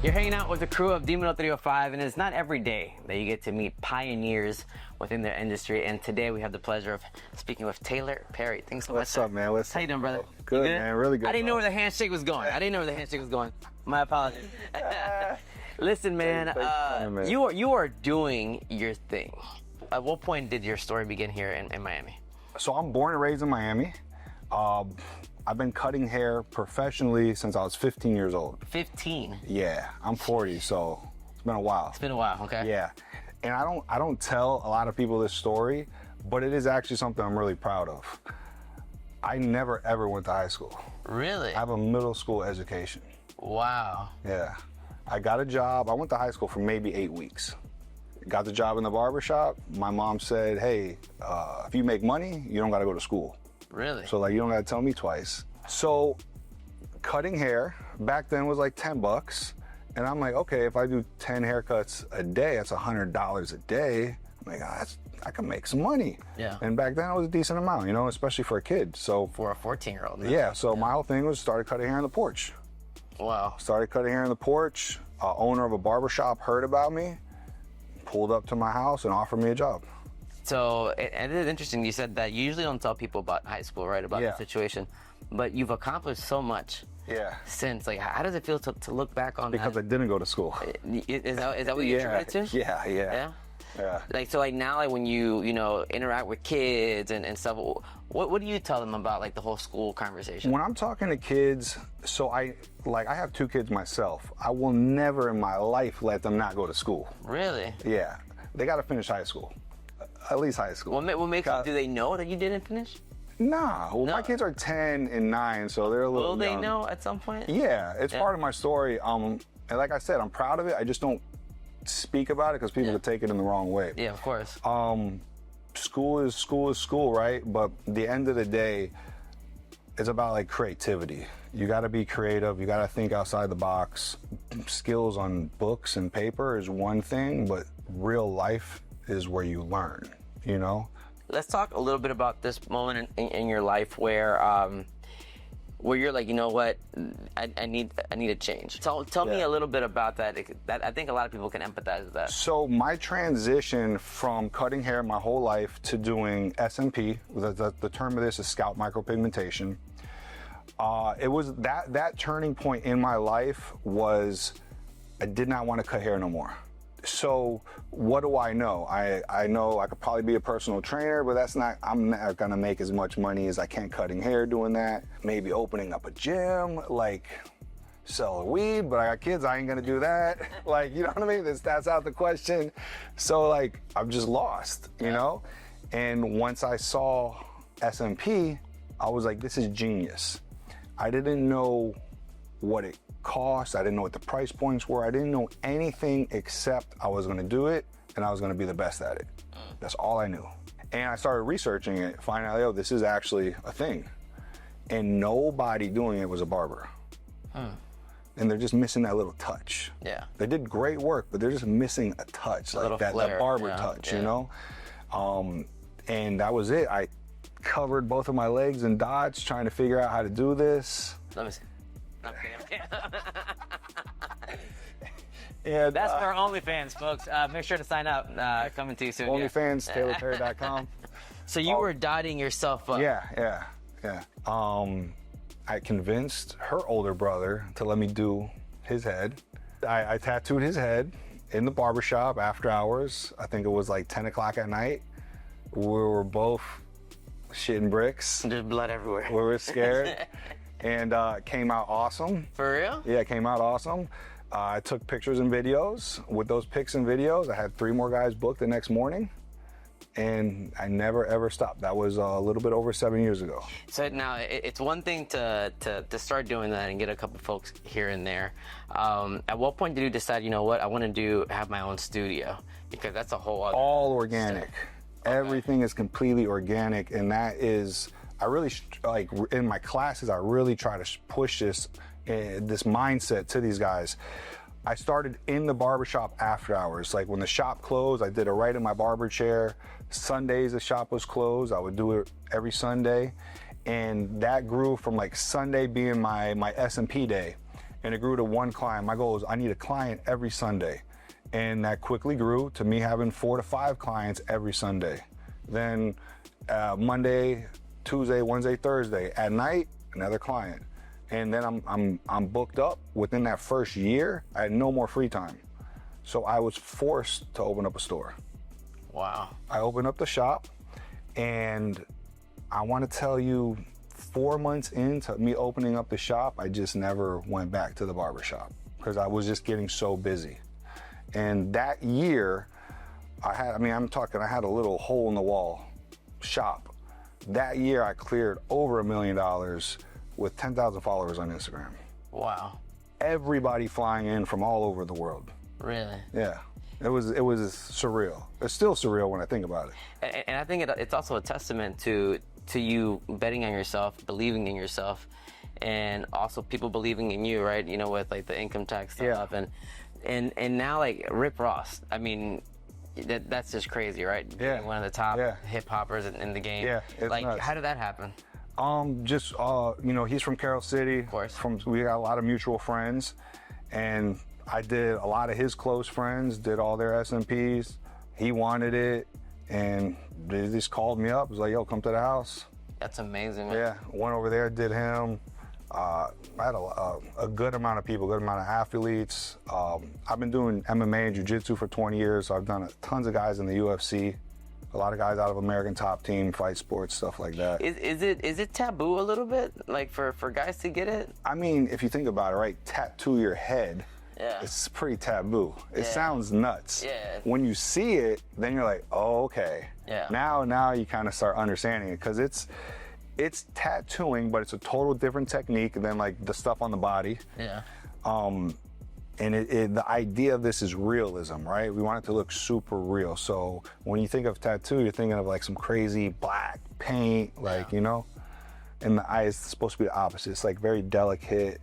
You're hanging out with the crew of Demon 305, and it's not every day that you get to meet pioneers within their industry. And today we have the pleasure of speaking with Taylor Perry. Thanks so much. What's up, man? How you doing, brother? Good, man. Really good. I didn't know where the handshake was going. My apologies. Listen, man, you are doing your thing. At what point did your story begin here in Miami? So I'm born and raised in Miami. I've been cutting hair professionally since I was 15 years old. 15? Yeah, I'm 40, so it's been a while. It's been a while, okay. Yeah, and I don't tell a lot of people this story, but it is actually something I'm really proud of. I never ever went to high school. Really? I have a middle school education. Wow. Yeah, I got a job. I went to high school for maybe 8 weeks. Got the job in the barber shop. My mom said, hey, if you make money, you don't gotta go to school. Really? So like, you don't gotta tell me twice. So cutting hair back then was like 10 bucks. And I'm like, okay, if I do 10 haircuts a day, that's $100 a day. I'm like, I can make some money. Yeah. And back then it was a decent amount, you know, especially for a kid. So for a 14-year-old. Yeah, so my whole thing was started cutting hair on the porch. Wow. Started cutting hair on the porch. Owner of a barber shop heard about me, pulled up to my house and offered me a job. So, and it is interesting, you said that you usually don't tell people about high school, right, about the situation, but you've accomplished so much since. Like, how does it feel to look back on because that? I didn't go to school. Is that what you attribute to? Yeah. Like, so like now, like when you interact with kids and stuff, what do you tell them about like the whole school conversation? When I'm talking to kids, so I have 2 kids myself. I will never in my life let them not go to school. Really? Yeah, they got to finish high school, at least high school. What makes do they know that you didn't finish? Nah, well, my kids are 10 and 9, so they're a little Will they young. know at some point? Yeah, it's part of my story. And like I said, I'm proud of it. I just don't speak about it because people could take it in the wrong way. Yeah, of course. School is school, right? But at the end of the day, it's about like creativity. You got to be creative. You got to think outside the box. Skills on books and paper is one thing, but real life is where you learn, you know? Let's talk a little bit about this moment in your life where you're like, you know what, I need a change. Tell me a little bit about that. I think a lot of people can empathize with that. So my transition from cutting hair my whole life to doing SMP, the term of this is scalp micropigmentation. It was that turning point in my life was I did not want to cut hair no more. So what do I know? I know I could probably be a personal trainer, but I'm not gonna make as much money as I can cutting hair doing that. Maybe opening up a gym, like sell weed, but I got kids, I ain't gonna do that. Like, you know what I mean? That's out the question. So like, I'm just lost, you know? And once I saw SMP, I was like, this is genius. I didn't know what it cost. I didn't know what the price points were. I didn't know anything except I was gonna do it and I was gonna be the best at it. That's all I knew. And I started researching it, finding out, oh, this is actually a thing. And nobody doing it was a barber. And they're just missing that little touch. Yeah. They did great work, but they're just missing a touch, like that barber touch, you know? And that was it. I covered both of my legs in dots trying to figure out how to do this. Let me see. Okay. Yeah, that's for OnlyFans, folks. Make sure to sign up. Coming to you soon. OnlyFans, TaylorPerry.com. So you were dotting yourself up. Yeah. I convinced her older brother to let me do his head. I tattooed his head in the barbershop after hours. I think it was like 10 o'clock at night. We were both shitting bricks. There's blood everywhere. We were scared. And it came out awesome. For real? Yeah, it came out awesome. I took pictures and videos. With those pics and videos, I had 3 more guys booked the next morning. And I never ever stopped. That was a little bit over 7 years ago. So now it's one thing to start doing that and get a couple folks here and there. At what point did you decide, you know what, I want to have my own studio? Because that's a whole other all organic. Okay. Everything is completely organic, and that is, I really like in my classes. I really try to push this mindset to these guys. I started in the barbershop after hours. Like when the shop closed, I did it right in my barber chair. Sundays, the shop was closed. I would do it every Sunday. And that grew from like Sunday being my SMP day. and it grew to one client. My goal is I need a client every Sunday. And that quickly grew to me having 4 to 5 clients every Sunday. Then Monday, Tuesday, Wednesday, Thursday, at night, another client. And then I'm booked up. Within that first year, I had no more free time. So I was forced to open up a store. Wow. I opened up the shop, and I want to tell you, 4 months into me opening up the shop, I just never went back to the barber shop because I was just getting so busy. And that year, I had a little hole in the wall shop. That year, I cleared over $1 million with 10,000 followers on Instagram. Wow. Everybody flying in from all over the world. Really? Yeah. It was surreal. It's still surreal when I think about it. And I think it's also a testament to you betting on yourself, believing in yourself, and also people believing in you, right? You know, with like the income tax stuff. Yeah. And now, like, Rip Ross, I mean, that's just crazy, right? Yeah. Being one of the top hip hoppers in the game. Yeah, it's like, nuts. how did that happen? He's from Carroll City. Of course. We got a lot of mutual friends, and I did a lot of his close friends, did all their SMPs. He wanted it, and they just called me up. Was like, yo, come to the house. That's amazing, man. Yeah, went over there, did him. I had a good amount of people, good amount of athletes. I've been doing MMA and jiu-jitsu for 20 years, so I've done tons of guys in the UFC, a lot of guys out of American Top Team, fight sports, stuff like that. Is it taboo a little bit, like for guys to get it? I mean, if you think about it, right, tattoo your head, it's pretty taboo. It sounds nuts. Yeah. When you see it, then you're like, oh, okay. Yeah. Now you kind of start understanding it, because it's tattooing, but it's a total different technique than like the stuff on the body. Yeah. And the idea of this is realism, right? We want it to look super real. So when you think of tattoo, you're thinking of like some crazy black paint, like, you know? And the eye is supposed to be the opposite. It's like very delicate,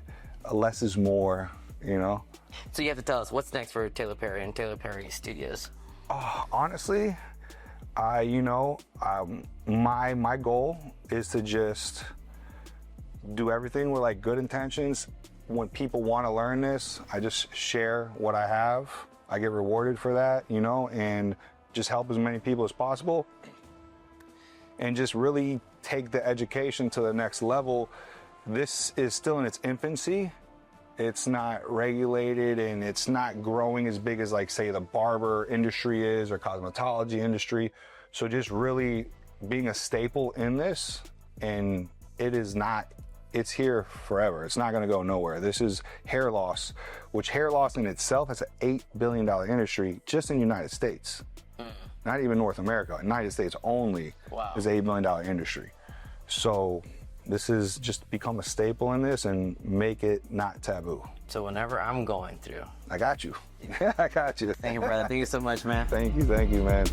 less is more, you know? So you have to tell us, what's next for Taylor Perry and Taylor Perry Studios? Honestly, my goal is to just do everything with like good intentions. When people want to learn this, I just share what I have. I get rewarded for that, you know, and just help as many people as possible. And just really take the education to the next level. This is still in its infancy. It's not regulated, and it's not growing as big as, like, say, the barber industry is or cosmetology industry. So just really being a staple in this, and it's here forever. It's not gonna go nowhere. This is hair loss, which hair loss in itself is an $8 billion industry just in the United States. Not even North America. United States only is an $8 billion industry. So this is just become a staple in this and make it not taboo. So whenever I'm going through. I got you. I got you. Thank you, brother. Thank you so much, man. Thank you, man.